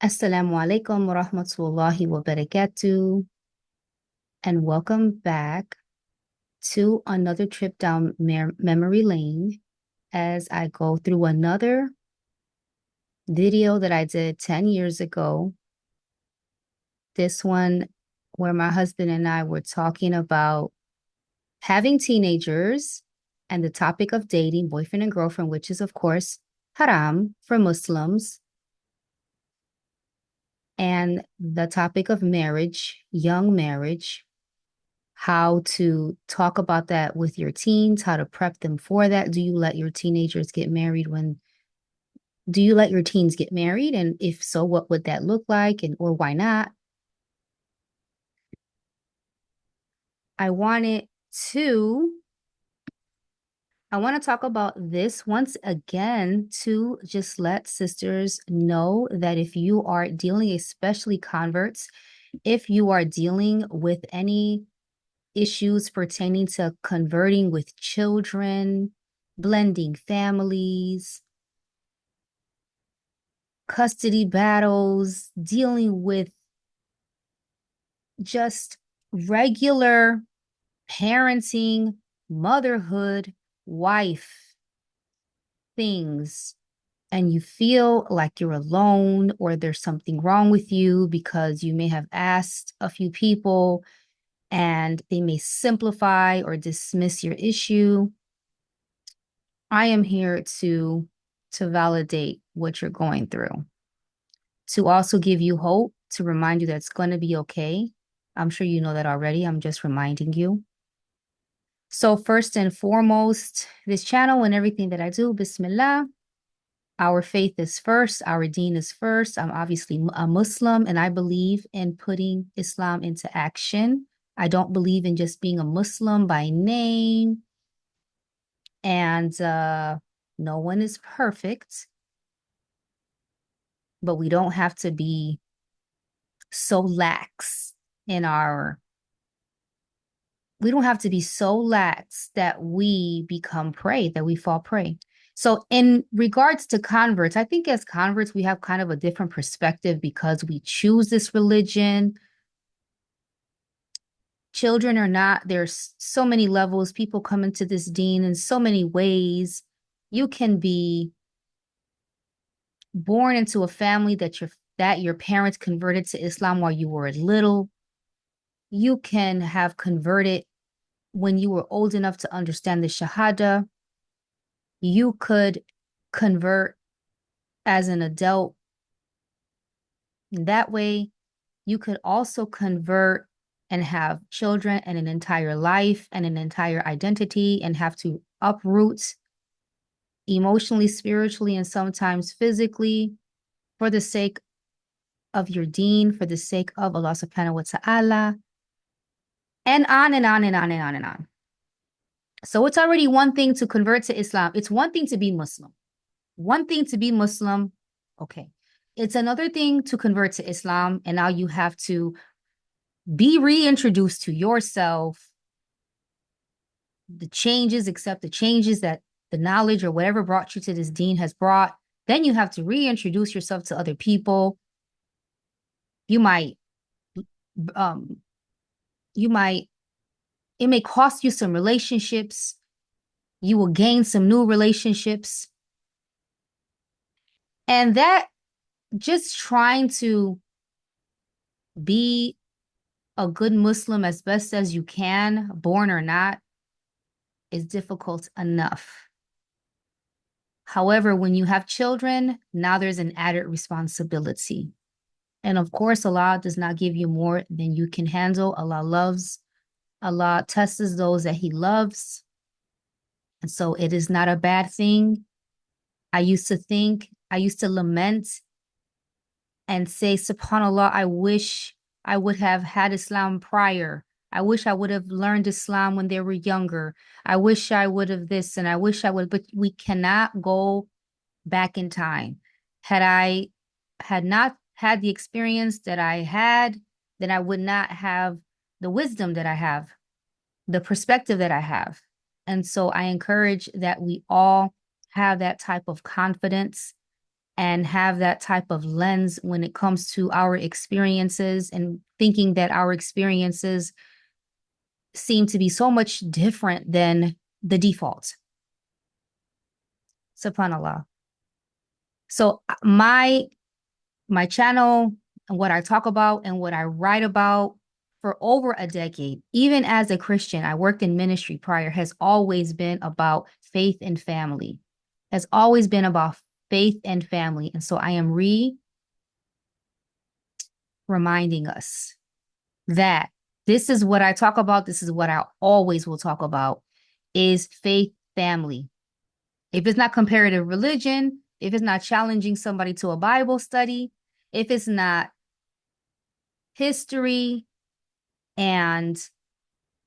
Assalamu alaikum wa rahmatullahi wa barakatuh, and welcome back to another trip down memory lane as I go through another video that I did 10 years ago. This one, where my husband and I were talking about having teenagers and the topic of dating, boyfriend and girlfriend, which is, of course, haram for Muslims, and the topic of marriage, young marriage, how to talk about that with your teens, how to prep them for that. Do you let your teens get married? And if so, what would that look like? And or why not? I wanted to I want to talk about this once again to just let sisters know that if you are dealing, especially converts, if you are dealing with any issues pertaining to converting with children, blending families, custody battles, dealing with just regular parenting, motherhood, wife things, and you feel like you're alone or there's something wrong with you because you may have asked a few people and they may simplify or dismiss your issue. I am here to validate what you're going through, to also give you hope, to remind you that it's going to be okay. I'm sure you know that already. I'm just reminding you. So first and foremost, this channel and everything that I do, Bismillah, our faith is first, our deen is first. I'm obviously a Muslim and I believe in putting Islam into action. I don't believe in just being a Muslim by name. And no one is perfect, but we don't have to be so lax in our we don't have to be so lax that we become prey, that we fall prey. So in regards to converts, I think as converts, we have kind of a different perspective because we choose this religion. Children are not, there's so many levels. People come into this deen in so many ways. You can be born into a family that your parents converted to Islam while you were little. You can have converted when you were old enough to understand the Shahada. You could convert as an adult. That way, you could also convert and have children and an entire life and an entire identity and have to uproot emotionally, spiritually, and sometimes physically for the sake of your deen, for the sake of Allah subhanahu wa ta'ala, and on and on and on and on and on. So it's already one thing to convert to Islam. It's one thing to be Muslim. One thing to be Muslim, okay. It's another thing to convert to Islam, and now you have to be reintroduced to yourself, accept the changes that the knowledge or whatever brought you to this deen has brought. Then you have to reintroduce yourself to other people. You might, um, you might, it may cost you some relationships. You will gain some new relationships. And that just trying to be a good Muslim as best as you can, born or not, is difficult enough. However, when you have children, now there's an added responsibility. And of course, Allah does not give you more than you can handle. Allah tests those that He loves. And so it is not a bad thing. I used to lament and say, SubhanAllah, I wish I would have had Islam prior. I wish I would have learned Islam when they were younger. I wish I would have this and I wish I would, but we cannot go back in time. Had not had the experience that I had, then I would not have the wisdom that I have, the perspective that I have. And so I encourage that we all have that type of confidence and have that type of lens when it comes to our experiences and thinking that our experiences seem to be so much different than the default. Subhanallah. So my channel and what I talk about and what I write about for over a decade, even as a Christian, I worked in ministry prior, has always been about faith and family, has always been about faith and family. And so I am reminding us that this is what I talk about. This is what I always will talk about is faith, family. If it's not comparative religion, if it's not challenging somebody to a Bible study, if it's not history and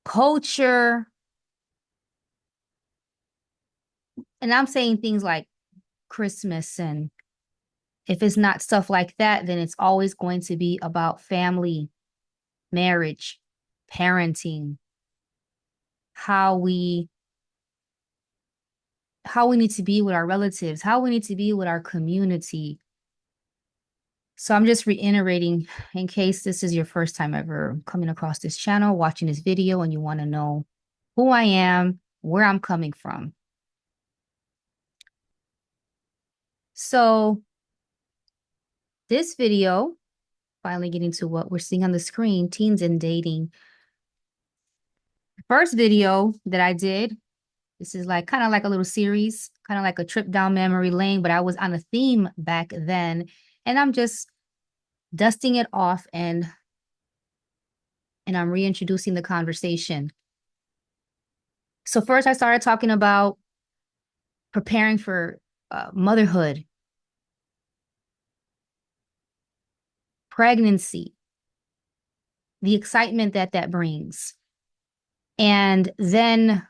culture, and I'm saying things like Christmas, and if it's not stuff like that, then it's always going to be about family, marriage, parenting, how we need to be with our relatives, how we need to be with our community. So I'm just reiterating in case this is your first time ever coming across this channel, watching this video, and you want to know who I am, where I'm coming from. So this video, finally getting to what we're seeing on the screen, teens and dating. First video that I did, this is like kind of like a little series, kind of like a trip down memory lane, but I was on a theme back then, and I'm just dusting it off and I'm reintroducing the conversation. So first I started talking about preparing for motherhood, pregnancy, the excitement that that brings. And then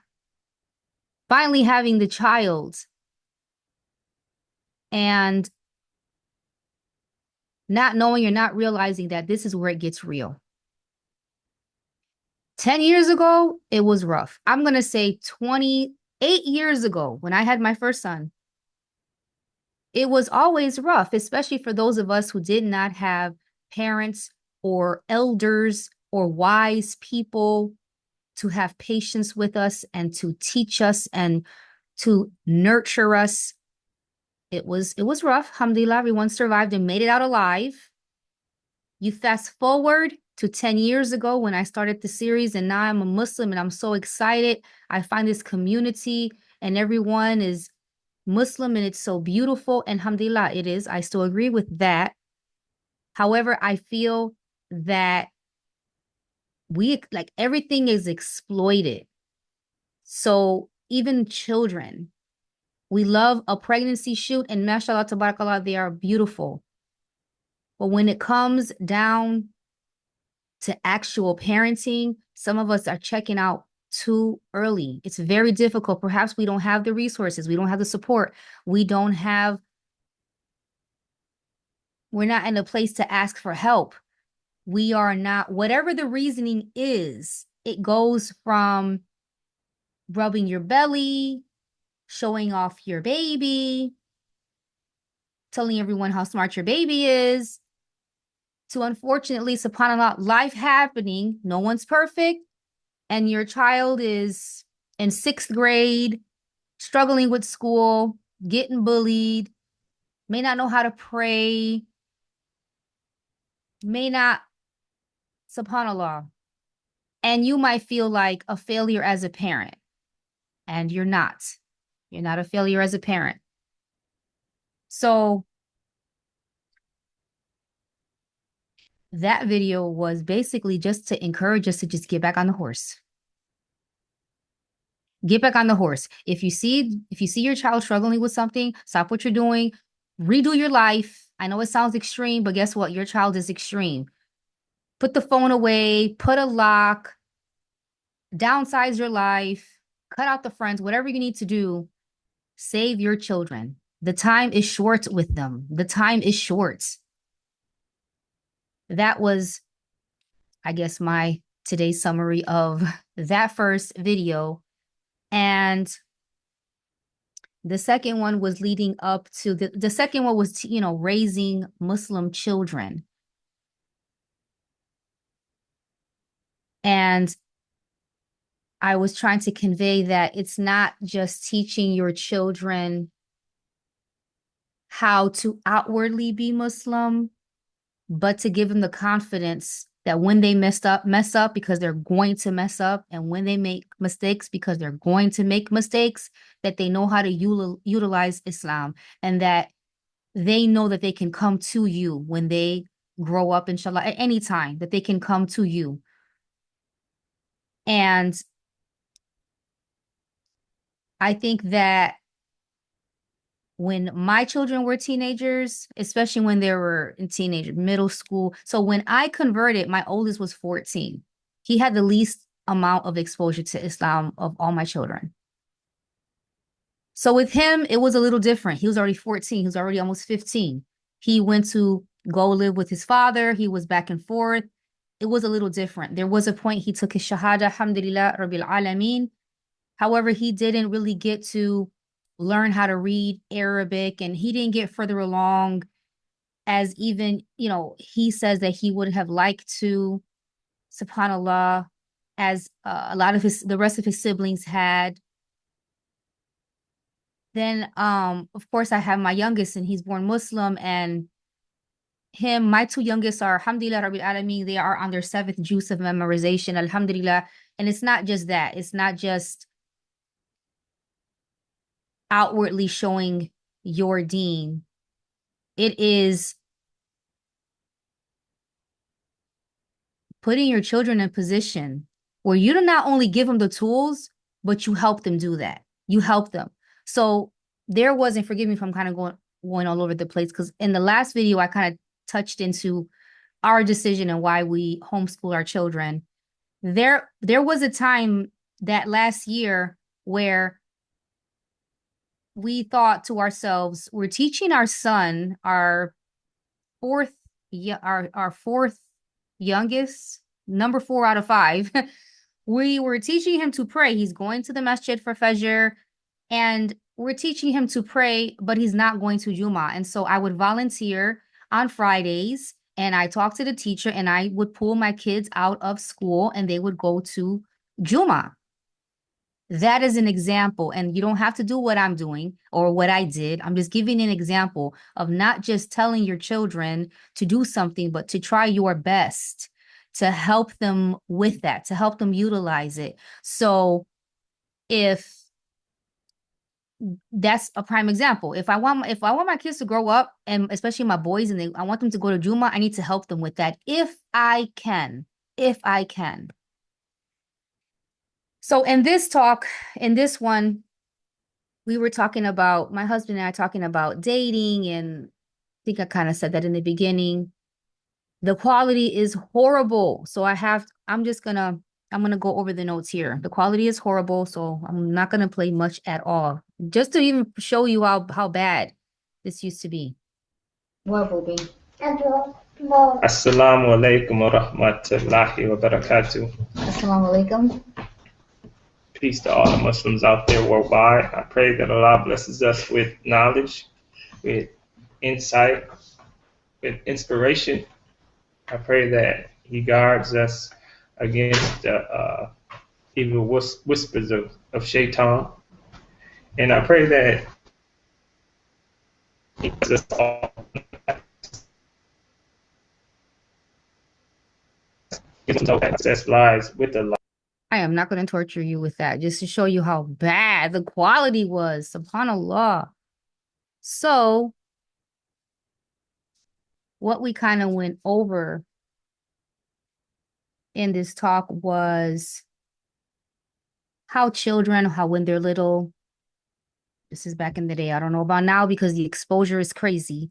finally having the child and not knowing or not realizing that this is where it gets real. 10 years ago, it was rough. I'm going to say 28 years ago when I had my first son, it was always rough, especially for those of us who did not have parents or elders or wise people to have patience with us and to teach us and to nurture us. It was rough. Alhamdulillah, everyone survived and made it out alive. You fast forward to 10 years ago when I started the series, and now I'm a Muslim and I'm so excited. I find this community and everyone is Muslim and it's so beautiful. And alhamdulillah, it is. I still agree with that. However, I feel that everything is exploited. So even children, we love a pregnancy shoot, and mashallah, tabarakallah, they are beautiful. But when it comes down to actual parenting, some of us are checking out too early. It's very difficult. Perhaps we don't have the resources. We don't have the support. We're not in a place to ask for help. We are not, whatever the reasoning is, it goes from rubbing your belly, showing off your baby, telling everyone how smart your baby is, to unfortunately, subhanAllah, life happening. No one's perfect. And your child is in 6th grade, struggling with school, getting bullied, may not know how to pray, may not, subhanAllah. And you might feel like a failure as a parent. And you're not. You're not a failure as a parent. So that video was basically just to encourage us to just get back on the horse. Get back on the horse. If you see your child struggling with something, stop what you're doing, redo your life. I know it sounds extreme, but guess what? Your child is extreme. Put the phone away, put a lock, downsize your life, cut out the friends, whatever you need to do. Save your children. The time is short with them. The time is short. That was, I guess, my today's summary of that first video. And The second one was leading up to the second one was, raising Muslim children. And I was trying to convey that it's not just teaching your children how to outwardly be Muslim, but to give them the confidence that when they mess up because they're going to mess up, and when they make mistakes because they're going to make mistakes, that they know how to utilize Islam, and that they know that they can come to you when they grow up, inshallah, at any time, that they can come to you. And I think that when my children were teenagers, especially when they were in middle school. So when I converted, my oldest was 14. He had the least amount of exposure to Islam of all my children. So with him, it was a little different. He was already 14. He was already almost 15. He went to go live with his father. He was back and forth. It was a little different. There was a point he took his shahada, alhamdulillah, rabbil alameen. However, he didn't really get to learn how to read Arabic, and he didn't get further along as even, he says that he would have liked to, subhanallah, as a lot of the rest of his siblings had. Then, of course, I have my youngest, and he's born Muslim, and my two youngest are, alhamdulillah, rabbil alameen, they are on their 7th juice of memorization, alhamdulillah. And it's not just that. It's not just outwardly showing your deen. It is putting your children in a position where you do not only give them the tools, but you help them do that. You help them. So there wasn't, forgive me if I'm kind of going all over the place, because in the last video, I kind of touched into our decision and why we homeschool our children. There was a time that last year where we thought to ourselves, we're teaching our son, our fourth youngest, number 4 out of 5. We were teaching him to pray. He's going to the masjid for Fajr, and we're teaching him to pray, but he's not going to Juma. And so I would volunteer on Fridays, and I talked to the teacher, and I would pull my kids out of school, and they would go to Juma. That is an example, and you don't have to do what I'm doing or what I did. I'm just giving an example of not just telling your children to do something, but to try your best to help them with that, to help them utilize it. So if that's a prime example, if I want my kids to grow up, and especially my boys, and I want them to go to Juma, I need to help them with that if I can. So in this one, we were talking about, my husband and I talking about dating, and I think I kind of said that in the beginning. The quality is horrible. So I'm gonna go over the notes here. The quality is horrible, so I'm not gonna play much at all. Just to even show you how bad this used to be. What, Booby? Assalamu alaikum wa rahmatullahi wa barakatuh. Assalamu alaikum. Peace to all the Muslims out there worldwide. I pray that Allah blesses us with knowledge, with insight, with inspiration. I pray that He guards us against the evil whispers of shaitan. And I pray that He gives us all access lives with the light. I am not going to torture you with that, just to show you how bad the quality was. SubhanAllah. So what we kind of went over in this talk was how children, when they're little, this is back in the day, I don't know about now because the exposure is crazy,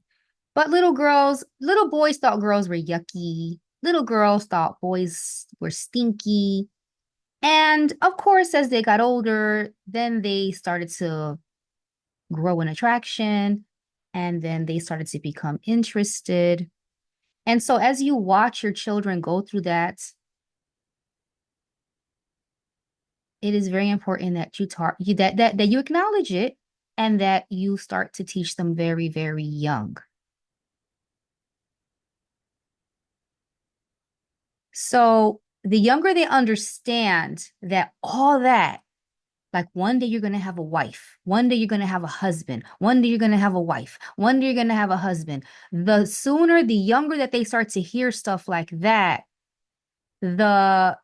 but little boys thought girls were yucky. Little girls thought boys were stinky. And of course, as they got older, then they started to grow an attraction, and then they started to become interested. And so as you watch your children go through that, it is very important that you acknowledge it, and that you start to teach them very, very young. So the younger they understand that all that, like one day you're going to have a wife, one day you're going to have a husband, one day you're going to have a wife, one day you're going to have a husband. The sooner, the younger that they start to hear stuff like that, the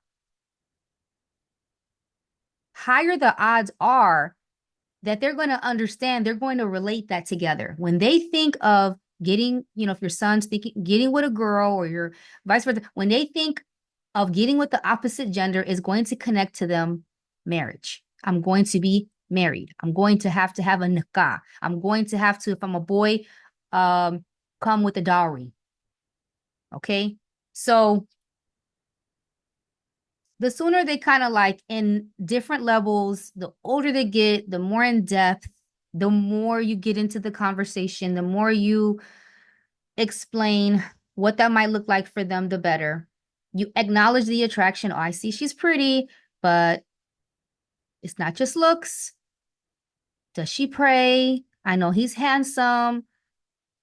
higher the odds are that they're going to understand, they're going to relate that together. When they think of getting, if your son's thinking getting with a girl or your vice versa, when they think of getting with the opposite gender is going to connect to them marriage. I'm going to be married. I'm going to have a nikah. I'm going to have to, if I'm a boy, come with a dowry. Okay. So the sooner they kind of like in different levels, the older they get, the more in depth, the more you get into the conversation, the more you explain what that might look like for them, the better. You acknowledge the attraction. Oh, I see she's pretty, but it's not just looks. Does she pray? I know he's handsome,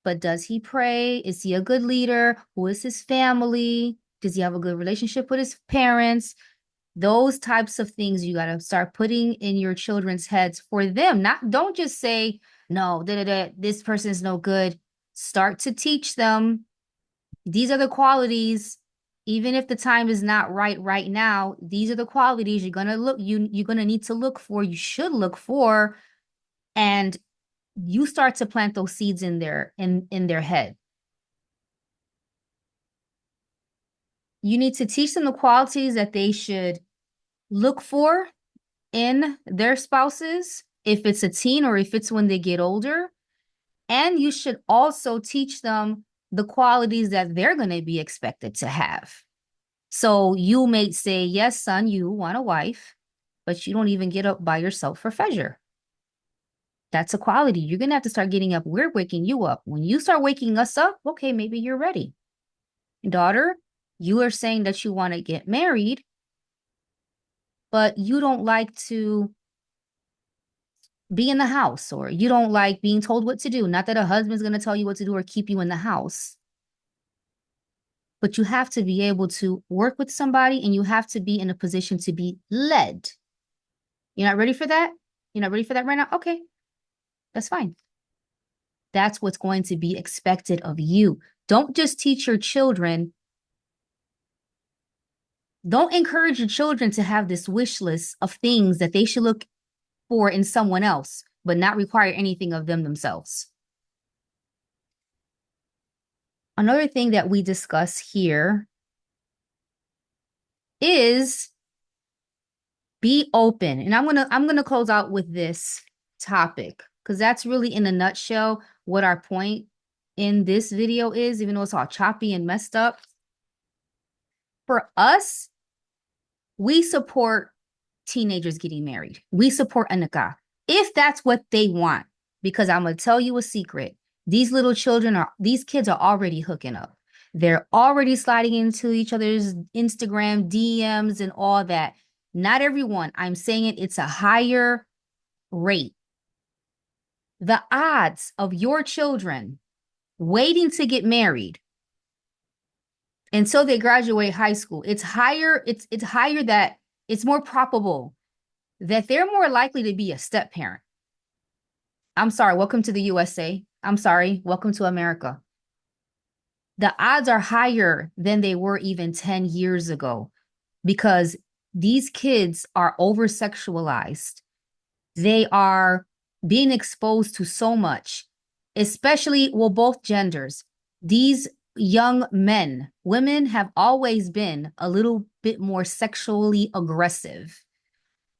but does he pray? Is he a good leader? Who is his family? Does he have a good relationship with his parents? Those types of things you got to start putting in your children's heads for them. Don't just say, no, this person is no good. Start to teach them. These are the qualities. Even if the time is not right now, these are the qualities you're gonna need to look for. You should look for, and you start to plant those seeds in their head. You need to teach them the qualities that they should look for in their spouses, if it's a teen or if it's when they get older. And you should also teach them the qualities that they're going to be expected to have. So you may say, yes, son, you want a wife, but you don't even get up by yourself for Fajr. That's a quality. You're going to have to start getting up. We're waking you up. When you start waking us up, okay, maybe you're ready. Daughter, you are saying that you want to get married, but you don't like to be in the house, or you don't like being told what to do. Not that a husband's going to tell you what to do or keep you in the house, but you have to be able to work with somebody and you have to be in a position to be led. You're not ready for that? You're not ready for that right now? Okay, that's fine. That's what's going to be expected of you. Don't just teach your children. Don't encourage your children to have this wish list of things that they should look for in someone else, but not require anything of them themselves. Another thing that we discuss here is be open. And I'm going to close out with this topic because that's really in a nutshell what our point in this video is, even though it's all choppy and messed up. For us, we support teenagers getting married. We support a nikah if that's what they want, because I'm going to tell you a secret. These kids are already hooking up. They're already sliding into each other's Instagram DMs and all that. Not everyone. I'm saying it's a higher rate. The odds of your children waiting to get married until they graduate high school, it's higher. It's higher that it's more probable that they're more likely to be a step parent. I'm sorry, welcome to the USA. I'm sorry, welcome to America. The odds are higher than they were even 10 years ago because these kids are over-sexualized. They are being exposed to so much, especially, well, both genders. These young men, women have always been a little bit more sexually aggressive.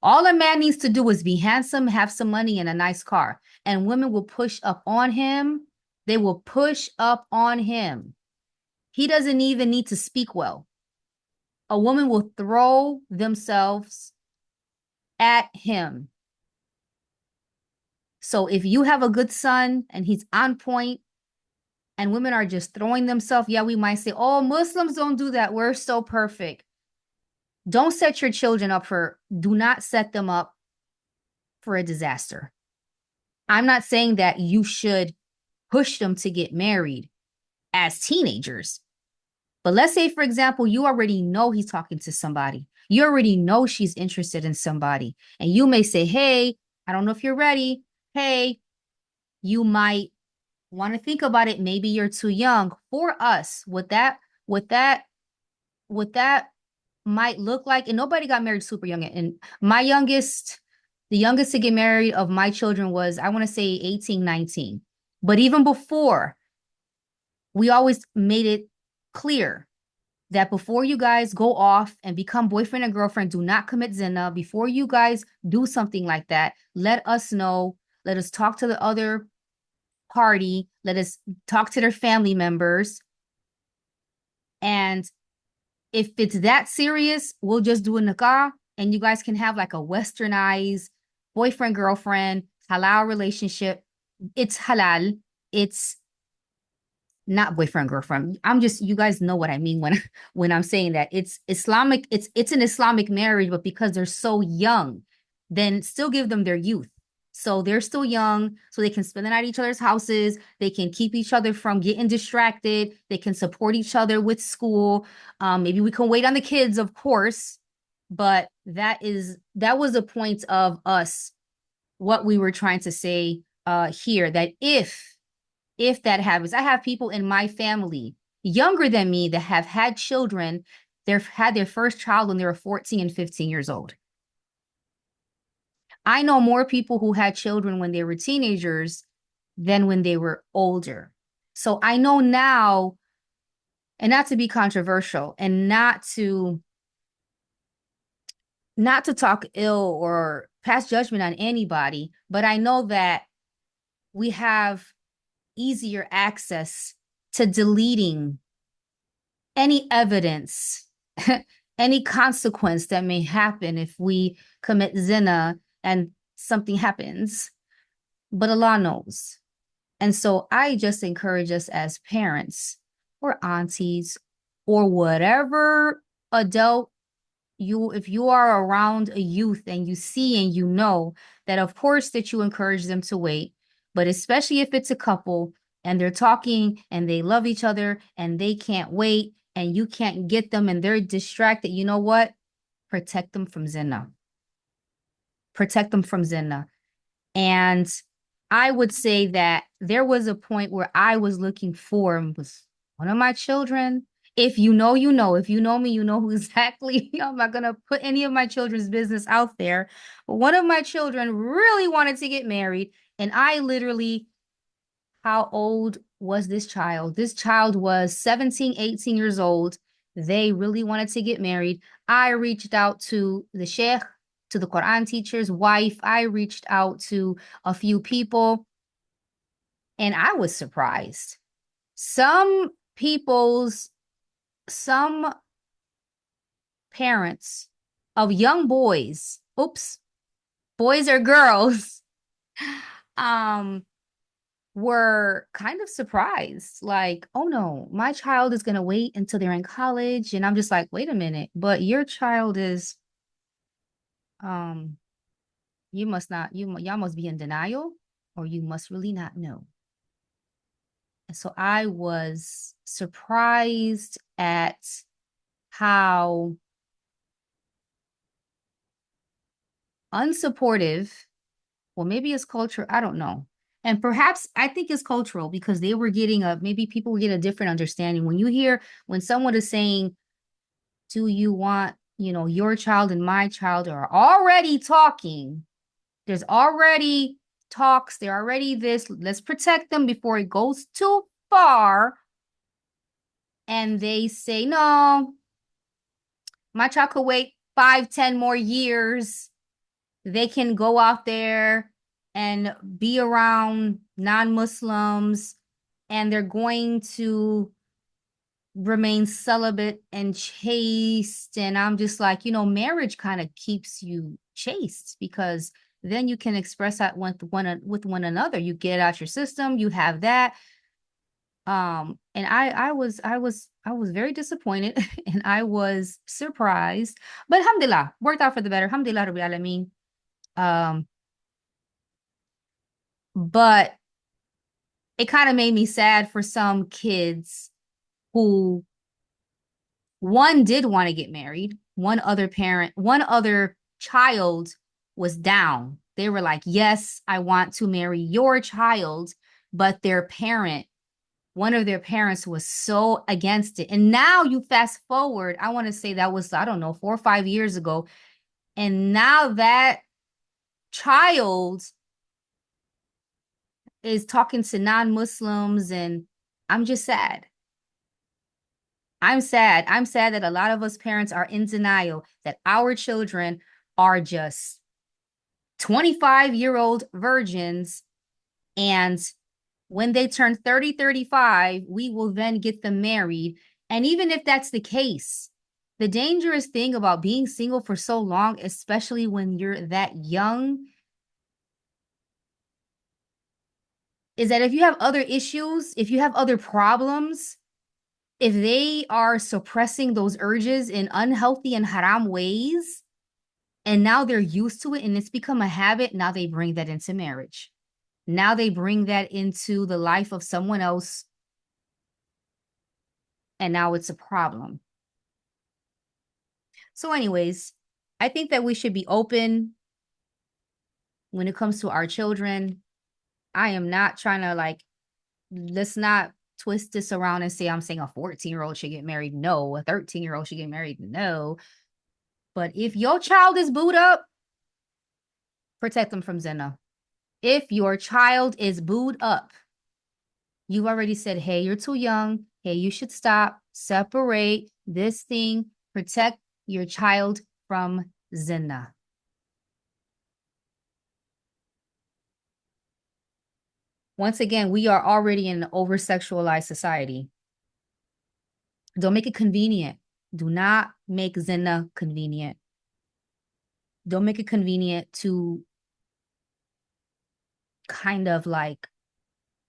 All a man needs to do is be handsome, have some money, and a nice car. And women will push up on him. They will push up on him. He doesn't even need to speak well. A woman will throw themselves at him. So if you have a good son and he's on point and women are just throwing themselves, yeah, we might say, oh, Muslims don't do that. We're so perfect. Don't set your children up do not set them up for a disaster. I'm not saying that you should push them to get married as teenagers. But let's say, for example, you already know he's talking to somebody. You already know she's interested in somebody. And you may say, hey, I don't know if you're ready. Hey, you might want to think about it. Maybe you're too young for us. What that, what that might look like. And nobody got married super young. And the youngest to get married of my children was, I want to say 18, 19. But even before, we always made it clear that before you guys go off and become boyfriend and girlfriend, do not commit zina. Before you guys do something like that, let us know. Let us talk to the other party. Let us talk to their family members. And if it's that serious, we'll just do a nikah and you guys can have like a westernized boyfriend, girlfriend, halal relationship. It's halal. It's not boyfriend girlfriend. I'm just, you guys know what I mean when when I'm saying that it's Islamic. It's an Islamic marriage, but because they're so young, then still give them their youth. So they're still young, so they can spend the night at each other's houses. They can keep each other from getting distracted. They can support each other with school. Maybe we can wait on the kids, of course, but that was a point of us what we were trying to say here that if that happens, I have people in my family younger than me that have had children. They've had their first child when they were 14 and 15 years old. I know more people who had children when they were teenagers than when they were older. So I know now, and not to be controversial and not to talk ill or pass judgment on anybody, but I know that we have easier access to deleting any evidence, any consequence that may happen if we commit zina and something happens. But Allah knows. And so I just encourage us as parents or aunties or whatever adult if you are around a youth and you see and you know that of course that you encourage them to wait, but especially if it's a couple and they're talking and they love each other and they can't wait and you can't get them and they're distracted, you know what? Protect them from zina. Protect them from zina. And I would say that there was a point where I was looking for was one of my children. If you know, you know. If you know me, you know who exactly. I'm not gonna put any of my children's business out there. But one of my children really wanted to get married, and I literally, how old was this child? This child was 17, 18 years old. They really wanted to get married. I reached out to the sheikh, to the Quran teacher's wife. I reached out to a few people, and I was surprised. Some people's, some parents of young boys, oops, boys or girls, um, were kind of surprised. Like, oh no, my child is going to wait until they're in college. And I'm just like, wait a minute, but your child is, um, you must not, y'all must be in denial or you must really not know. And so I was surprised at how unsupportive, well, maybe it's culture, I don't know. And perhaps I think it's cultural because they were getting maybe people were getting a different understanding. When you hear, when someone is saying, do you want, your child and my child are already talking, there's already talks, they're already this, let's protect them before it goes too far. And they say, no, my child could wait 5, 10 more years. They can go out there and be around non-Muslims and they're going to remain celibate and chaste. And I'm just like, marriage kind of keeps you chaste because then you can express that with one another. You get out your system, you have that. And I was very disappointed and I was surprised, but alhamdulillah, worked out for the better. Alhamdulillah Rabbil Alameen. Um, But it kind of made me sad for some kids who one did want to get married. One other child was down. They were like, yes, I want to marry your child. But one of their parents was so against it. And now you fast forward, I want to say that was, I don't know, 4 or 5 years ago. And now that child is talking to non-Muslims, and I'm just sad. I'm sad. I'm sad that a lot of us parents are in denial that our children are just 25-year-old virgins. And when they turn 30, 35, we will then get them married. And even if that's the case, the dangerous thing about being single for so long, especially when you're that young, is that if you have other issues, if you have other problems, if they are suppressing those urges in unhealthy and haram ways, and now they're used to it and it's become a habit, now they bring that into marriage. Now they bring that into the life of someone else, and now it's a problem. So anyways, I think that we should be open when it comes to our children. I am not trying to let's not twist this around and say I'm saying a 14-year-old should get married. No, a 13-year-old should get married. No. But if your child is booed up, protect them from zina. If your child is booed up, you've already said, hey, you're too young. Hey, you should stop, separate this thing, protect your child from zina. Once again, we are already in an over-sexualized society. Don't make it convenient. Do not make zina convenient. Don't make it convenient to kind of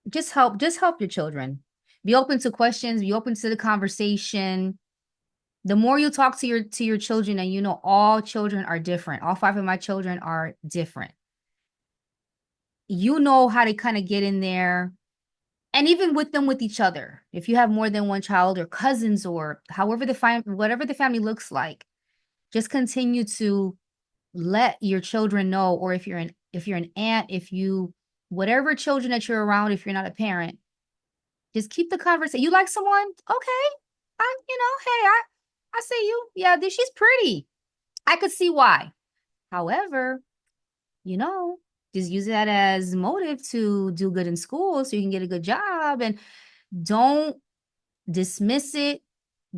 just help your children. Be open to questions, be open to the conversation. The more you talk to your children, and all children are different. All 5 of my children are different. You know how to kind of get in there, and even with each other. If you have more than one child or cousins or whatever the family looks like, just continue to let your children know. Or if you're an aunt, whatever children that you're around, if you're not a parent, just keep the conversation. You like someone? Okay. Hey, I see you. Yeah, she's pretty. I could see why. However, just use that as motive to do good in school so you can get a good job, and don't dismiss it.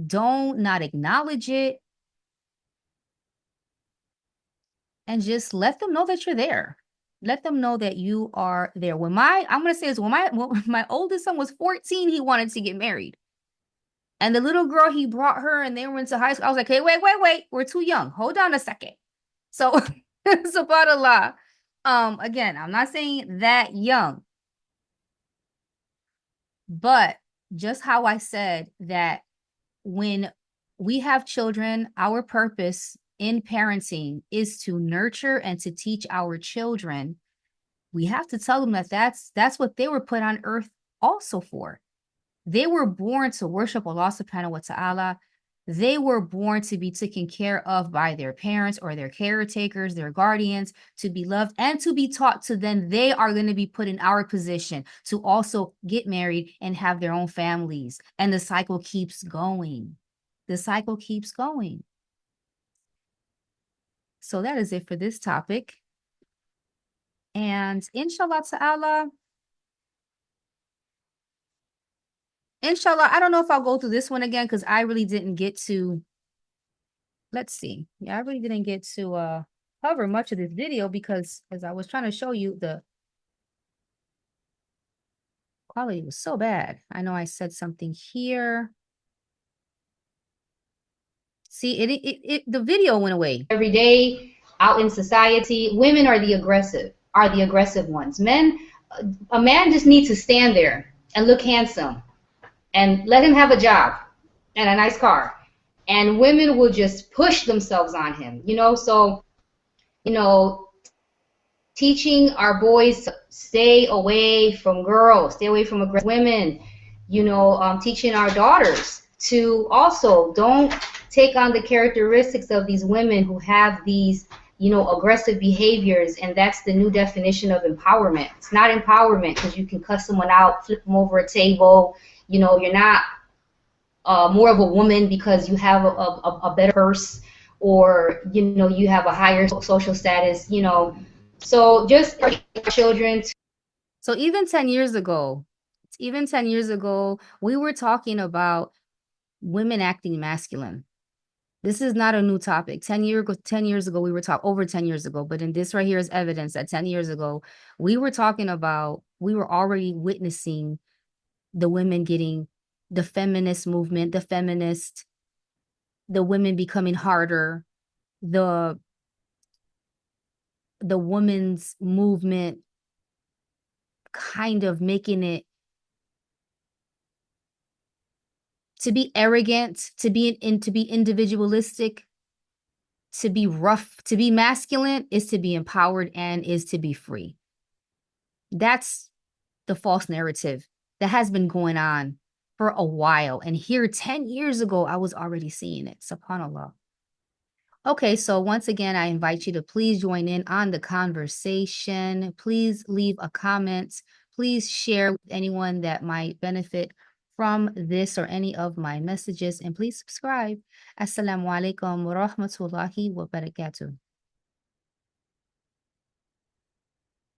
Don't not acknowledge it. And just let them know that you're there. Let them know that you are there. When my oldest son was 14, he wanted to get married. And the little girl, he brought her and they were into high school. I was like, hey, wait. We're too young. Hold on a second. So, subhanAllah. Again, I'm not saying that young, but just how I said that when we have children, our purpose in parenting is to nurture and to teach our children. We have to tell them that that's what they were put on earth also for. They were born to worship Allah subhanahu wa ta'ala. They were born to be taken care of by their parents or their caretakers, their guardians, to be loved and to be taught to them. They are going to be put in our position to also get married and have their own families. And the cycle keeps going. The cycle keeps going. So that is it for this topic. And inshallah ta'ala, I don't know if I'll go through this one again because I really didn't get to, let's see. Yeah, I really didn't get to cover much of this video because as I was trying to show you, the quality was so bad. I know I said something here. See, the video went away. Every day out in society, women are the aggressive ones. A man just needs to stand there and look handsome and let him have a job and a nice car. And women will just push themselves on him, so, teaching our boys to stay away from girls, stay away from aggressive women, teaching our daughters to also don't take on the characteristics of these women who have these, aggressive behaviors. And that's the new definition of empowerment. It's not empowerment because you can cuss someone out, flip them over a table. You're not more of a woman because you have a better purse, or you have a higher social status. So just children. So even 10 years ago, we were talking about women acting masculine. This is not a new topic. 10 years ago, we were talking over 10 years ago, but in this right here is evidence that 10 years ago, we were already witnessing the women getting the feminist movement, the women becoming harder, the women's movement kind of making it to be arrogant, to be individualistic, to be rough, to be masculine is to be empowered and is to be free. That's the false narrative that has been going on for a while. And here 10 years ago, I was already seeing it. SubhanAllah. Okay, so once again, I invite you to please join in on the conversation. Please leave a comment. Please share with anyone that might benefit from this or any of my messages. And please subscribe. Assalamu alaikum wa rahmatullahi wa barakatuh.